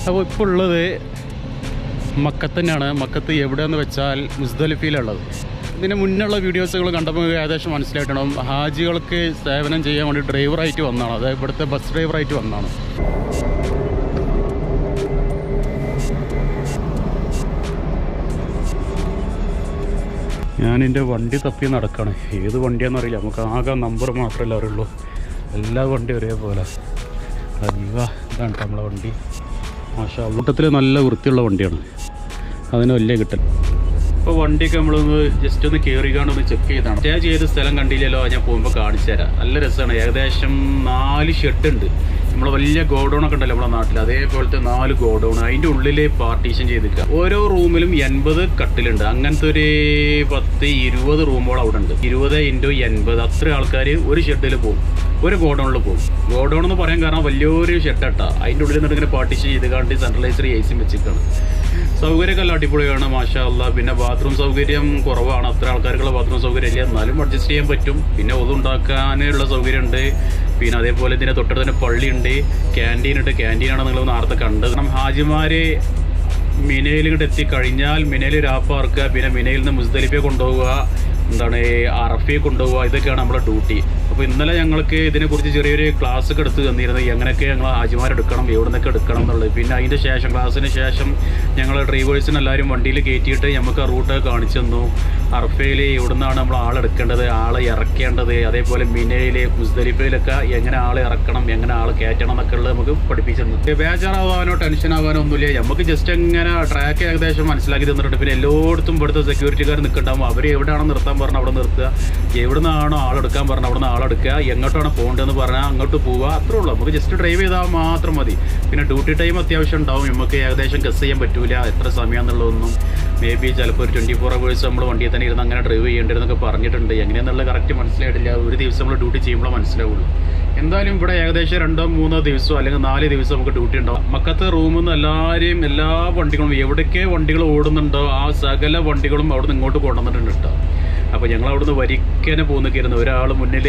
അപ്പോൾ ഇപ്പോൾ ഉള്ളത് മക്കത്ത് തന്നെയാണ്. മക്കത്ത് എവിടെയെന്ന് വെച്ചാൽ മുസ്ദലിഫയിലുള്ളത്. ഇതിന് മുന്നുള്ള വീഡിയോസുകൾ കണ്ടപ്പോൾ ഏകദേശം മനസ്സിലായിട്ടാണ് ഹാജികൾക്ക് സേവനം ചെയ്യാൻ വേണ്ടി ഡ്രൈവറായിട്ട് വന്നതാണ്. അതായത് ഇവിടുത്തെ ബസ് ഡ്രൈവറായിട്ട് വന്നതാണ്. ഞാനെൻ്റെ വണ്ടി തപ്പി നടക്കുകയാണ്. ഏത് വണ്ടിയാണെന്ന് അറിയില്ല. നമുക്ക് ആകെ നമ്പർ മാത്രമല്ല അറിയുള്ളൂ. എല്ലാ വണ്ടിയും ഒരേപോലെ. ഇതാണ് നമ്മളെ വണ്ടി. മാഷാ കൂട്ടത്തിൽ നല്ല വൃത്തിയുള്ള വണ്ടിയാണ്. അതിന് വലിയ കിട്ടൽ. ഇപ്പോൾ വണ്ടിയൊക്കെ നമ്മളൊന്ന് ജസ്റ്റ് ഒന്ന് കയറിക്കാണ്ടൊന്ന് ചെക്ക് ചെയ്താണ്. സ്റ്റേ ചെയ്ത സ്ഥലം കണ്ടില്ലല്ലോ, ഞാൻ പോകുമ്പോൾ കാണിച്ചു തരാം. നല്ല രസമാണ്. ഏകദേശം 4 ഷെഡുണ്ട്. നമ്മൾ വലിയ ഗോഡൗണൊക്കെ ഉണ്ടല്ലോ നമ്മുടെ നാട്ടിൽ, അതേപോലത്തെ 4 ഗോഡൗൺ. അതിൻ്റെ ഉള്ളിൽ പാർട്ടീഷൻ ചെയ്തിരിക്കുക. ഓരോ റൂമിലും 80 കട്ടിലുണ്ട്. അങ്ങനത്തെ ഒരു 10-20 റൂമുകൾ അവിടെ ഉണ്ട്. 20 × 80 അത്ര ആൾക്കാർ ഒരു ഷെഡിൽ പോകും, ഒരു ഗോഡൗണിൽ പോകും. ഗോഡൗൺ എന്ന് പറയാൻ കാരണം വലിയൊരു ഷെഡാട്ടാ. അതിൻ്റെ ഉള്ളിൽ നിന്നിട്ട് ഇങ്ങനെ പാർട്ടീഷൻ ചെയ്ത് കണ്ട് സെൻട്രലൈസർ AC വെച്ചിരിക്കുകയാണ്. സൗകര്യമൊക്കെ എല്ലാം അടിപൊളിയാണ് മാഷാ അല്ലാ. പിന്നെ ബാത്റൂം സൗകര്യം കുറവാണ്. അത്ര ആൾക്കാർക്കുള്ള ബാത്റൂം സൗകര്യം ഇല്ല, എന്നാലും അഡ്ജസ്റ്റ് ചെയ്യാൻ പറ്റും. പിന്നെ ഒതുണ്ടാക്കാനുള്ള സൗകര്യമുണ്ട്. പിന്നെ അതേപോലെ ഇതിൻ്റെ തൊട്ടടുത്ത് തന്നെ പള്ളിയുണ്ട്, ക്യാൻറ്റീൻ ഉണ്ട്. ക്യാൻറ്റീനാണ് നിങ്ങൾ നേരത്തെ കണ്ടത്. കാരണം ഹാജിമാർ മിനയിൽ ഇങ്ങോട്ട് എത്തിക്കഴിഞ്ഞാൽ മിനയിൽ രാപ്പാർക്കുക, പിന്നെ മിനയിൽ നിന്ന് മുസ്ദലിഫയെ കൊണ്ടുപോവുക, എന്താണ് അറഫയെ കൊണ്ടുപോവുക. ഇതൊക്കെയാണ് നമ്മുടെ ഡ്യൂട്ടി. അപ്പോൾ ഇന്നലെ ഞങ്ങൾക്ക് ഇതിനെക്കുറിച്ച് ചെറിയൊരു ക്ലാസ് ഒക്കെ എടുത്ത് തന്നിരുന്നത്, എങ്ങനെയൊക്കെ ഞങ്ങൾ ഹാജിമാരെടുക്കണം, എവിടെ നിന്നൊക്കെ എടുക്കണം എന്നുള്ളത്. പിന്നെ അതിൻ്റെ ശേഷം ക്ലാസ്സിന് ശേഷം ഞങ്ങൾ ഡ്രൈവേഴ്സിന് എല്ലാവരും വണ്ടിയിൽ കയറ്റിയിട്ട് നമുക്ക് ആ റൂട്ട് കാണിച്ചു തന്നു. അറഫയിൽ എവിടെ നിന്നാണ് നമ്മൾ ആളെടുക്കേണ്ടത്, ആളെ ഇറക്കേണ്ടത്, അതേപോലെ മിനയിൽ മുസ്ദലിഫയിലൊക്കെ എങ്ങനെ ആളെ ഇറക്കണം, എങ്ങനെ ആളെ കയറ്റണം എന്നൊക്കെ ഉള്ളത് നമുക്ക് പഠിപ്പിച്ചു തന്നു. ബേജാറാവാനോ ടെൻഷൻ ആവാനോ ഒന്നുമില്ല. നമുക്ക് ജസ്റ്റ് എങ്ങനെ ട്രാക്ക് ഏകദേശം മനസ്സിലാക്കി തന്നിട്ടുണ്ട്. പിന്നെ എല്ലായിടത്തും ഇവിടുത്തെ സെക്യൂരിറ്റിക്കാർ നിൽക്കുന്നുണ്ടാവും. അവർ എവിടെയാണോ നിർത്താൻ പറഞ്ഞാൽ അവിടെ നിർത്തുക, എവിടെ നിന്നാണോ ആളെടുക്കാൻ പറഞ്ഞാൽ അവിടെ നിന്ന് ആളെടുക്കുക, എങ്ങോട്ടാണ് പോകേണ്ടതെന്ന് പറഞ്ഞാൽ അങ്ങോട്ട് പോവുക. അത്രേ ഉള്ളൂ. നമുക്ക് ജസ്റ്റ് ഡ്രൈവ് ചെയ്താൽ മാത്രം മതി. പിന്നെ ഡ്യൂട്ടി ടൈം അത്യാവശ്യം ഉണ്ടാവും. നമുക്ക് ഏകദേശം ഗസ് ചെയ്യാൻ പറ്റൂല എത്ര സമയമെന്നുള്ളതൊന്നും. മേ ബി ചിലപ്പോൾ ഒരു 24 hours നമ്മൾ വണ്ടിയിൽ തന്നെ ഇരുന്ന് അങ്ങനെ ഡ്രൈവ് ചെയ്യേണ്ടതെന്നൊക്കെ പറഞ്ഞിട്ടുണ്ട്. എങ്ങനെയാണെന്നുള്ള കറക്റ്റ് മനസ്സിലായിട്ടില്ല. ഒരു ദിവസം നമ്മൾ ഡ്യൂട്ടി ചെയ്യുമ്പോഴേ മനസ്സിലാവുള്ളൂ. എന്തായാലും ഇവിടെ ഏകദേശം 2-3 ദിവസമോ അല്ലെങ്കിൽ 4 ദിവസം നമുക്ക് ഡ്യൂട്ടി ഉണ്ടാവും. മക്കത്തെ റൂമിൽ നിന്ന് എല്ലാവരെയും എല്ലാ വണ്ടികളും എവിടേക്ക് വണ്ടികൾ ഓടുന്നുണ്ടോ ആ സകല വണ്ടികളും അവിടെ നിന്ന് ഇങ്ങോട്ട് കൊണ്ടുവന്നിട്ടുണ്ട് കേട്ടോ. അപ്പോൾ ഞങ്ങൾ അവിടുന്ന് വരിക്കനെ പോകുന്നൊക്കെയായിരുന്നു. ഒരാൾ മുന്നിൽ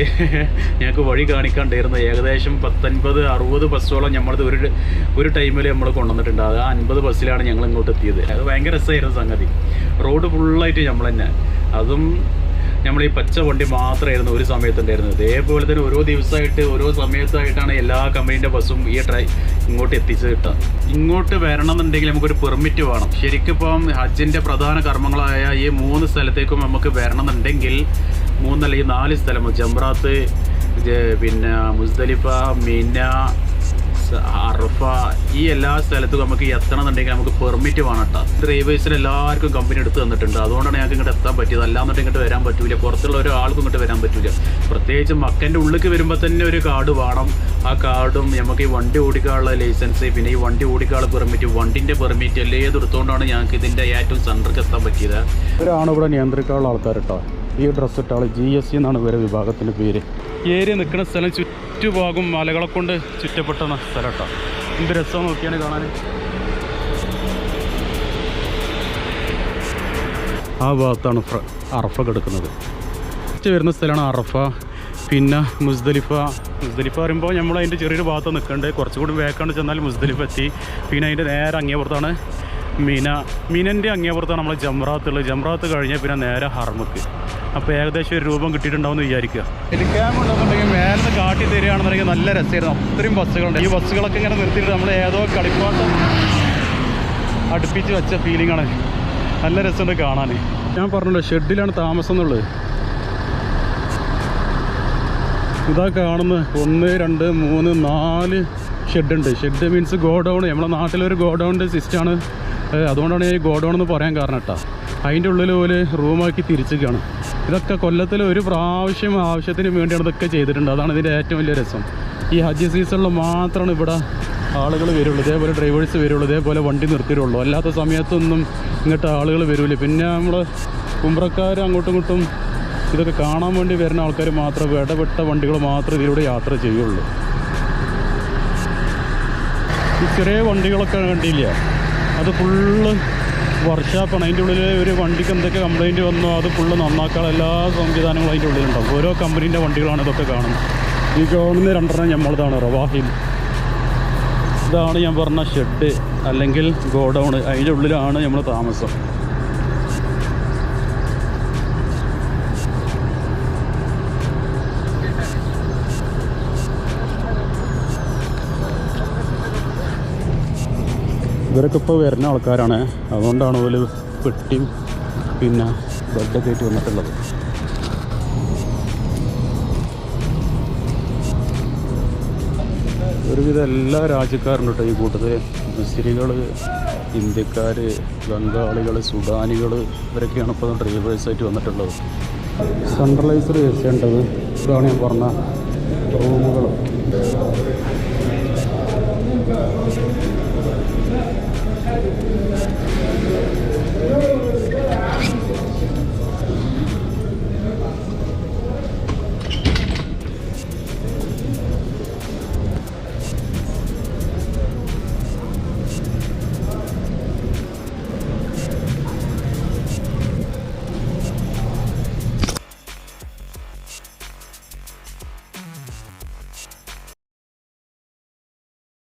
ഞങ്ങൾക്ക് വഴി കാണിക്കാണ്ടായിരുന്നു. ഏകദേശം 50-60 ബസ്സോളം നമ്മളത് ഒരു ടൈമിൽ നമ്മൾ കൊണ്ടുവന്നിട്ടുണ്ട്. അത് 50 ബസ്സിലാണ് ഞങ്ങൾ ഇങ്ങോട്ട് എത്തിയത്. അത് ഭയങ്കര രസമായിരുന്നു സംഗതി. റോഡ് ഫുള്ളായിട്ട് നമ്മൾ തന്നെ, അതും നമ്മൾ ഈ പച്ച വണ്ടി മാത്രമായിരുന്നു ഒരു സമയത്തുണ്ടായിരുന്നത്. ഇതേപോലെ തന്നെ ഓരോ ദിവസമായിട്ട് ഓരോ സമയത്തായിട്ടാണ് എല്ലാ കമ്പനീൻ്റെ ബസ്സും ഈ ഇങ്ങോട്ട് എത്തിച്ച് കിട്ടുക. ഇങ്ങോട്ട് വരണമെന്നുണ്ടെങ്കിൽ നമുക്കൊരു പെർമിറ്റ് വേണം. ശരിക്കും ഇപ്പം ഹജ്ജിൻ്റെ പ്രധാന കർമ്മങ്ങളായ ഈ 3 സ്ഥലത്തേക്കും നമുക്ക് വരണമെന്നുണ്ടെങ്കിൽ 3 അല്ലെങ്കിൽ 4 സ്ഥലം, ജംറാത്ത്, പിന്നെ മുസ്ദലിഫ, മിന, അറഫ, ഈ എല്ലാ സ്ഥലത്തും നമുക്ക് എത്തണമെന്നുണ്ടെങ്കിൽ നമുക്ക് പെർമിറ്റ് വേണം കേട്ടോ. ഡ്രൈവേഴ്സിന് എല്ലാവർക്കും കമ്പനി എടുത്ത് തന്നിട്ടുണ്ട്. അതുകൊണ്ടാണ് ഞങ്ങൾക്ക് ഇങ്ങോട്ട് എത്താൻ പറ്റിയത്. അല്ലാന്നുണ്ടെങ്കിൽ ഇങ്ങോട്ട് വരാൻ പറ്റില്ല. പുറത്തുള്ള ഒരാൾക്കും ഇങ്ങോട്ട് വരാൻ പറ്റില്ല. പ്രത്യേകിച്ച് മക്കൻ്റെ ഉള്ളിലേക്ക് വരുമ്പോൾ തന്നെ ഒരു കാർഡ് വേണം. ആ കാർഡും നമുക്ക് ഈ വണ്ടി ഓടിക്കാനുള്ള ലൈസൻസ്, പിന്നെ ഈ വണ്ടി ഓടിക്കാനുള്ള പെർമിറ്റ്, വണ്ടിൻ്റെ പെർമിറ്റ് എല്ലാം ഏതെടുത്തുകൊണ്ടാണ് ഞങ്ങൾക്ക് ഇതിൻ്റെ ഏറ്റവും സെൻറ്ററിലേക്ക് എത്താൻ പറ്റിയത്. ഇവരാണ് ഇവിടെ നിയന്ത്രിക്കാനുള്ള ആൾക്കാർ കേട്ടോ. ഈ ഡ്രസ്സ് ഇട്ടാൾ GSC എന്നാണ് ഇവരെ വിഭാഗത്തിൻ്റെ പേര്. ഏരിയ നിൽക്കുന്ന സ്ഥലം ചുറ്റുഭാഗം മലകളെ കൊണ്ട് ചുറ്റപ്പെട്ട സ്ഥലം കേട്ടോ. എന്ത് രസം നോക്കിയാണ് കാണാൻ. ആ ഭാഗത്താണ് അറഫ കിടക്കുന്നത്. വരുന്ന സ്ഥലമാണ് അറഫ. പിന്നെ മുസ്ദലിഫ പറയുമ്പോൾ നമ്മൾ അതിൻ്റെ ചെറിയൊരു ഭാഗത്ത് നിൽക്കേണ്ടത്. കുറച്ചുകൂടി വേക്കാണ്ട് ചെന്നാൽ മുസ്ദലിഫ എത്തി. പിന്നെ അതിൻ്റെ നേരെ അങ്ങേപ്പുറത്താണ് മിനൻ്റെ അങ്ങേപ്പുറത്താണ് നമ്മൾ ജംറാത്തുള്ളത്. ജംറാത്ത് കഴിഞ്ഞാൽ പിന്നെ നേരെ ഹർമക്ക്. അപ്പോൾ ഏകദേശം ഒരു രൂപം കിട്ടിയിട്ടുണ്ടാവും എന്ന് വിചാരിക്കുക. എടുക്കാമുണ്ടെന്നുണ്ടെങ്കിൽ മേലെ കാട്ടി തരികയാണെന്നുണ്ടെങ്കിൽ നല്ല രസമായിരുന്നു. അത്രയും ബസ്സുകളുണ്ട്. ഈ ബസ്സുകളൊക്കെ ഇങ്ങനെ നിർത്തിയിട്ട് നമ്മൾ ഏതോ കളിപ്പാട്ടം അടുപ്പിച്ച് വെച്ച ഫീലിംഗാണ്. നല്ല രസമുണ്ട് കാണാൻ. ഞാൻ പറഞ്ഞല്ലോ ഷെഡിലാണ് താമസം എന്നുള്ളത്. ഇതാ കാണുന്നത് 1, 2, 3, 4 ഷെഡുണ്ട്. Shed means godown. നമ്മളെ നാട്ടിലൊരു ഗോഡൗണിൻ്റെ സിസ്റ്റമാണ്. അതുകൊണ്ടാണ് ഈ ഗോഡൗൺ എന്ന് പറയാൻ കാരണം കേട്ടോ. അതിൻ്റെ ഉള്ളിൽ പോലെ റൂമാക്കി തിരിച്ചിരിക്കുകയാണ്. ഇതൊക്കെ കൊല്ലത്തിൽ ഒരു പ്രാവശ്യം ആവശ്യത്തിന് വേണ്ടിയാണ് ഇതൊക്കെ ചെയ്തിട്ടുണ്ട്. അതാണ് ഇതിൻ്റെ ഏറ്റവും വലിയ രസം. ഈ ഹജ്ജ് സീസണിൽ മാത്രമാണ് ഇവിടെ ആളുകൾ വരുള്ളൂ. ഇതേപോലെ ഡ്രൈവേഴ്സ് വരുള്ളൂ, ഇതേപോലെ വണ്ടി നിർത്തിയുള്ളൂ. അല്ലാത്ത സമയത്തൊന്നും ഇങ്ങോട്ട് ആളുകൾ വരില്ല. പിന്നെ നമ്മൾ ഉംറക്കാർ അങ്ങോട്ടും ഇങ്ങോട്ടും ഇതൊക്കെ കാണാൻ വേണ്ടി വരുന്ന ആൾക്കാർ മാത്രം, ഇടപെട്ട വണ്ടികൾ മാത്രമേ ഇതിലൂടെ യാത്ര ചെയ്യുള്ളൂ. ഈ ചെറിയ വണ്ടികളൊക്കെ കണ്ടില്ല, അത് ഫുള്ള് വർക്ക്ഷോപ്പാണ്. അതിൻ്റെ ഉള്ളിൽ ഒരു വണ്ടിക്ക് എന്തൊക്കെ കംപ്ലയിൻറ്റ് വന്നോ അത് ഫുള്ള് നന്നാക്കാനുള്ള എല്ലാ സംവിധാനങ്ങളും അതിൻ്റെ ഉള്ളിലുണ്ടാവും. ഓരോ കമ്പനീൻ്റെ വണ്ടികളാണ് ഇതൊക്കെ കാണുന്നത്. ഈ കാണുന്ന 2 നമ്മളതാണ് റവാഹിൽ. ഇതാണ് ഞാൻ പറഞ്ഞ ഷെഡ് അല്ലെങ്കിൽ ഗോഡൗൺ. അതിൻ്റെ ഉള്ളിലാണ് നമ്മൾ താമസം. ഇവരൊക്കെ ഇപ്പോൾ വരുന്ന ആൾക്കാരാണ്. അതുകൊണ്ടാണ് ഒരു പെട്ടിയും പിന്നെ ബെഡൊക്കെ ആയിട്ട് വന്നിട്ടുള്ളത്. ഒരുവിധം എല്ലാ രാജ്യക്കാരുണ്ട് കേട്ടോ ഈ കൂട്ടത്തിൽ. മിസ്രികൾ, ഇന്ത്യക്കാർ, ബംഗാളികൾ, സുഡാനികൾ ഇവരൊക്കെയാണ് ഇപ്പോൾ ഡ്രൈവേഴ്സായിട്ട് വന്നിട്ടുള്ളത്. സെൻട്രലൈസർ ചെയ്യേണ്ടത് ഇതാണ് ഞാൻ പറഞ്ഞ റൂമുകൾ.